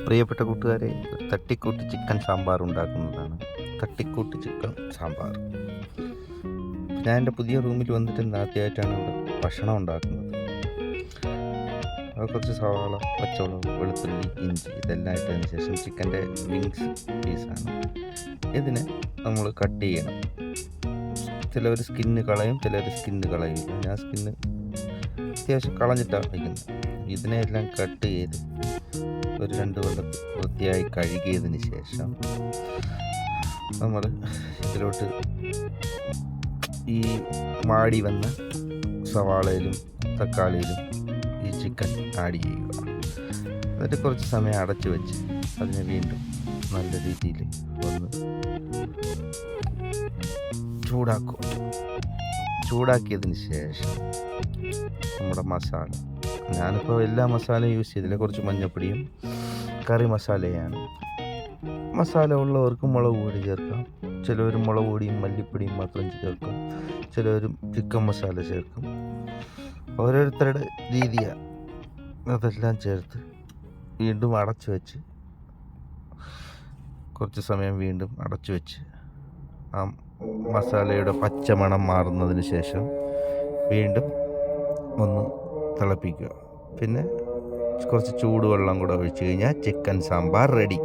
പ്രിയപ്പെട്ട കൂട്ടുകാരെ, തട്ടിക്കൂട്ട് ചിക്കൻ സാമ്പാർ ഉണ്ടാക്കുന്നതാണ്. തട്ടിക്കൂട്ട് ചിക്കൻ സാമ്പാർ. ഞാൻ എൻ്റെ പുതിയ റൂമിൽ വന്നിട്ട് ആദ്യമായിട്ടാണ് ഇവിടെ ഭക്ഷണം ഉണ്ടാക്കുന്നത്. കുറച്ച് സവാള, പച്ചമുളക്, വെളുത്തുള്ളി, ഇഞ്ചി ഇതെല്ലാം ഇട്ടതിന് ശേഷം ചിക്കൻ്റെ വിങ്സ് പീസാണ്. ഇതിനെ നമ്മൾ കട്ട് ചെയ്യണം. ചിലവർ സ്കിന്ന് കളയും, ചിലവർ സ്കിന്ന് കളയില്ല. ഞാൻ സ്കിന്ന് അത്യാവശ്യം കളഞ്ഞിട്ടാണ് വയ്ക്കുന്നത്. ഇതിനെല്ലാം കട്ട് ചെയ്ത് ഒരു 2 വെള്ളത്തിൽ വൃത്തിയായി കഴുകിയതിന് ശേഷം നമ്മൾ ഇതിലോട്ട് ഈ മാടി വന്ന സവാളയിലും തക്കാളിയിലും ഈ ചിക്കൻ ആഡ് ചെയ്യുക. എന്നിട്ട് കുറച്ച് സമയം അടച്ചു വെച്ച് അതിനെ വീണ്ടും നല്ല രീതിയിൽ ഒന്ന് ചൂടാക്കുക. ചൂടാക്കിയതിന് ശേഷം നമ്മുടെ മസാല, ഞാനിപ്പോൾ എല്ലാ മസാലയും യൂസ് ചെയ്തില്ല, കുറച്ച് മഞ്ഞപ്പൊടിയും കറി മസാലയാണ്. മസാല ഉള്ളവർക്ക് മുളക് പൊടി ചേർക്കാം, ചിലവർ മുളക് പൊടിയും മല്ലിപ്പൊടിയും മാത്രം ചേർക്കും, ചിലവർ ചിക്കൻ മസാല ചേർക്കും. ഓരോരുത്തരുടെ രീതിയാണ്. അതെല്ലാം ചേർത്ത് വീണ്ടും അടച്ചു വെച്ച് കുറച്ച് സമയം വീണ്ടും അടച്ചു വെച്ച് ആ മസാലയുടെ പച്ചമണം മാറുന്നതിന് ശേഷം വീണ്ടും ഒന്ന് തിളപ്പിക്കുക. പിന്നെ കുറച്ച് ചൂടുവെള്ളം കൂടെ ഒഴിച്ച് കഴിഞ്ഞാൽ ചിക്കൻ സാമ്പാർ റെഡി.